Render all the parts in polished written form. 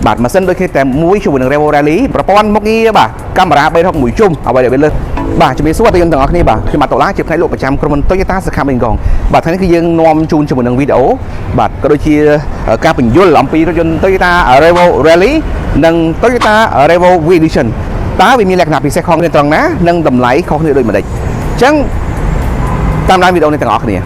បាទម៉ាស៊ីនដូចគ្នាតែមួយជាមួយនឹង Revo Rally ប្រព័ន្ធមុខងារបាទកាមេរ៉ា360ជុំអ្វីដែលវាលើបាទជំរាបសួរអតិថិជនទាំងអស់គ្នាបាទខ្ញុំបាទដុល្លារជាផ្នែកលោកប្រចាំក្រុមហ៊ុន Toyota សាខាបេងកងបាទថ្ងៃនេះគឺយើងនាំជូនជាមួយនឹងវីដេអូបាទក៏ដូចជាការបញ្យល់អំពីរថយន្ត Toyota Revo Rally និង Toyota Revo V Edition តើវាមានលក្ខណៈពិសេសខុសគ្នាត្រង់ណានិងតម្លៃខុសគ្នាដូចម្តេចអញ្ចឹងតាមដានវីដេអូនេះទាំងអស់គ្នា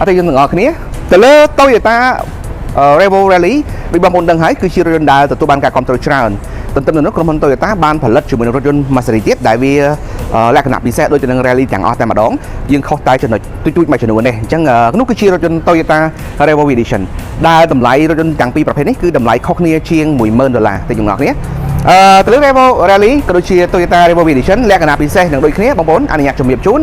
អតិថិជនទាំងអស់គ្នាទៅលើ Toyota Revo Rally ដូចបងប្អូនដឹងហើយគឺជារថយន្តដែលទទួលបានការគាំទ្រច្រើនទន្ទឹមនឹងនោះក្រុមហ៊ុន Toyota បានផលិតជាមួយនឹងរថយន្ត មួយស៊េរីទៀតដែលវាលក្ខណៈពិសេសដូចទៅនឹង Rally ទាំងអស់តែម្ដងយើងខុសតែចំណុចទូចៗមួយចំនួននេះអញ្ចឹងនោះគឺជារថយន្ត Toyota Revo Edition ដែលតម្លៃរថយន្តទាំងពីរប្រភេទនេះគឺតម្លៃខុសគ្នាជាង$10,000 ទេបងប្អូនគ្នាទៅលើ Revo Rally ក៏ដូចជា Toyota Revo Edition លក្ខណៈពិសេសនឹងដូចគ្នាបងប្អូនអនុញ្ញាតជំរាបជូន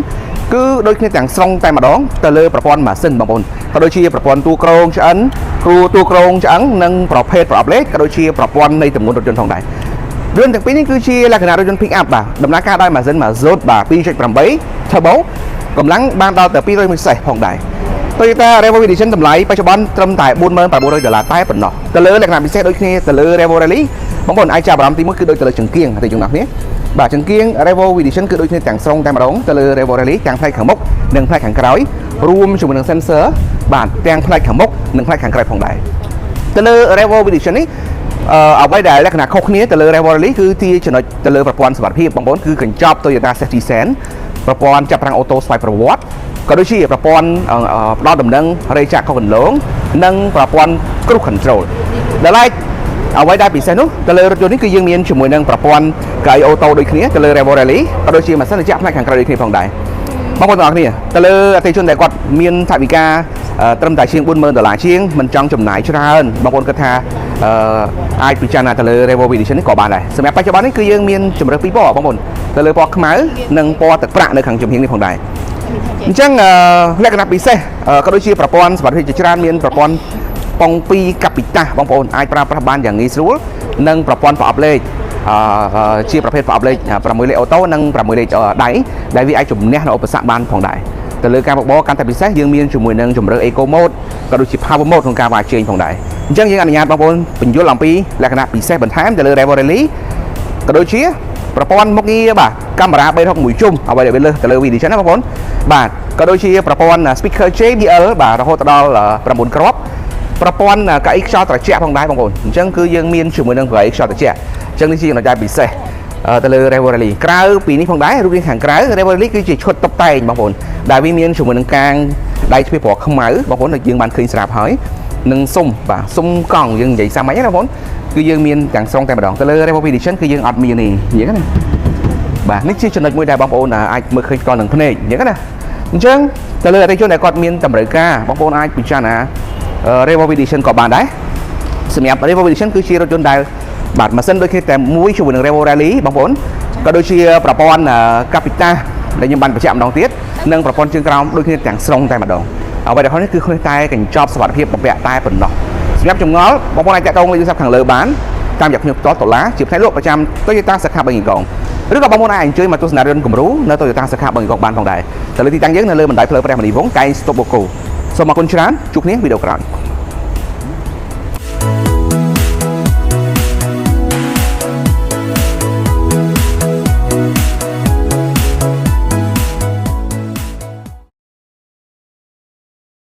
គឺដូចគ្នាទាំងស្រុងតែម្ដងទៅលើប្រព័ន្ធម៉ាស៊ីនបងប្អូនក៏ដូចជាប្រព័ន្ធទូក្រងឆ្អិនទូក្រងឆ្អឹងនិងប្រភេទប្រអប់លេខក៏ដូចជាប្រព័ន្ធនៃទម្ងន់រថយន្តផងដែររថយន្តទាំងពីរនេះគឺជាលក្ខណៈរថយន្ត pick up បាទដំណើរការដោយម៉ាស៊ីន Mazda បាទ 2.8 Turbo កម្លាំងបានដល់ទៅ200 សេសផងដែរ Toyota Revo Edition តម្លៃបច្ចុប្បន្នត្រឹមតែ$49,000តែប៉ុណ្ណោះទៅលើលក្ខណៈពិសេសដូចគ្នាទៅលើ Revo Rally បងប្អូនអាចចាប់អារម្មណ៍ទីមួយគឺដូចទៅលើចង្គៀងតែយើងអ្នកគ្នាបាទចង្គៀង Revo Edition គឺដូចគ្នាទាំងស្រុងតែម្ដងទៅលើ Revo Rally ទាំងផ្នែកខាងមុខនិងផ្នែកខាងក្រោយរួមជាមួយនឹង sensor បាទទាំងផ្នែកខាងមុខនិងផ្នែកខាងក្រោយផងដែរទៅលើ Revo Edition នេះអ្វីដែលលក្ខណៈខុសគ្នាទៅលើ Revo Rally គឺជាចំណុចទៅលើប្រព័ន្ធសុវត្ថិភាពបងប្អូនគឺកញ្ចប់ Toyota Safety Sense ប្រព័ន្ធចាប់ប្រាំងអូតូស្វ័យប្រវត្តិក៏ដូចជាប្រព័ន្ធផ្ដល់ដំណឹងរេចាក់ខុសគន្លងនិងប្រព័ន្ធ Cruise Control ដែលអ្វីដែលពិសេសនោះទៅលើរថយន្តនេះគឺយើងមានជាមួយនឹងប្រព័ន្ធកៅអូតូដូចគ្នាទៅលើ Revo Rally ក៏ដូចជាម៉ាស៊ីនត្រជាក់ផ្នែកខាងក្រៅដូចគ្នាផងដែរបងប្អូនទាំងអស់គ្នាទៅលើអតិថិជនដែលគាត់មានថវិកាត្រឹមតែជាង$40,000ជាងមិនចង់ចំណាយច្រើនបងប្អូនគិតថាអាចពិចារណាទៅលើ Revo Edition នេះក៏បានដែរសម្រាប់បច្ចុប្បន្ននេះគឺយើងមានជម្រើសពីរពណ៌បងប្អូនទៅលើពណ៌ខ្មៅនិងពណ៌ទឹកប្រាក់នៅខាងជំនាញនេះផងដែរអញ្ចឹងលក្ខណៈពិសេសក៏ដូចជាប្រព័ន្ធសុវត្ថិភាពជាច្រើនមានប្រព័ន្ធប៉ុង2កាពីតាសបងប្អូនអាចប្រើប្រាស់បានយ៉ាងងាយស្រួលនិងប្រព័ន្ធប្រអប់លេខជាប្រភេទប្រអប់លេខ6លេខអូតូនិង6លេខដៃដែលវាអាចជំនះនៅឧបសគ្គបានផងដែរទៅលើការបើកបរកាន់តែពិសេសយើងមានជាមួយនឹងជម្រើស Eco Mode ក៏ដូចជា Power Mode ក្នុងការវាយជែងផងដែរអញ្ចឹងយើងអនុញ្ញាតបងប្អូនបញ្យល់អំពីលក្ខណៈពិសេសបន្ថែមទៅលើ Revo Rally ក៏ដូចជាប្រព័ន្ធមុខងារបាទកាមេរ៉ា360ជុំអ្វីដែលវាលើសទៅលើ V Edition ណាបងប្អូនបាទក៏ដូចជាប្រព័ន្ធ Speaker JBL បាទរហូតដល់9គ្រាប់ប្រព័ន្ធកៅអីខ្យល់ត្រជាក់ផងដែរបងប្អូនអញ្ចឹងគឺយើងមានជាមួយនឹងកៅអីខ្យល់ត្រជាក់អញ្ចឹងនេះជាចំណុចដែលពិសេសទៅលើ Revo Rally ក្រៅពីនេះផងដែររូបរាងខាងក្រៅ Revo Rally គឺជាឈុតតុបតែងបងប្អូនដែលវាមានជាមួយនឹងកាងដៃទ្វារពណ៌ខ្មៅបងប្អូនយើងបានឃើញស្រាប់ហើយនឹងស៊ុំបាទស៊ុំកង់យើងនិយាយសាមញ្ញណាបងប្អូនគឺយើងមានទាំងស្រុងតែម្ដងទៅលើ Revo Edition គឺយើងអត់មាននេះនិយាយណាបាទនេះជាចំណុចមួយដែលបងប្អូនអាចមើលឃើញផ្ទាល់នឹងភ្នែកនិយាយណាអញ្ចឹងទៅលើអតិថិជនដែលគាត់មានតម្រូវការបងប្អូនអាចពិចារណា Revo Edition ក៏បានដែរសម្រាប់ Revo Edition គឺជារថយន្តដែលបាទម៉ាស៊ីនដូចគ្នាតែមួយជាមួយនឹង Revo Rally បងប្អូនក៏ដូចជាប្រព័ន្ធកាពីតាដែលខ្ញុំបានបញ្ជាក់ម្ដងទៀតនិងប្រព័ន្ធជើងក្រោមដូចគ្នាទាំងស្រុងតែម្ដងអ្វីដែលខុសនេះគឺគ្រាន់តែកញ្ចប់សុវត្ថិភាពបំពាក់តែប៉ុណ្ណោះសម្រាប់ចម្ងល់បងប្អូនអាចតាក់ទងលេខទូរស័ព្ទខាងលើបានតាមរយៈខ្ញុំផ្ទាល់ដុល្លារជាផ្នែកលោកប្រចាំ Toyota សាខាបឹងកងឬក៏បងប្អូនអាចអញ្ជើញមកទស្សនារថយន្តគំរូនៅ Toyota សាខាបឹងកងបានផងដែរទៅលើទីតាំងយើងនៅលើបណ្ដោយផ្លូវព្រះមនីវង្សកែងស្តុបបូកូសូមអរគុណច្រើនជួបគ្នាវីដេអូក្រោយ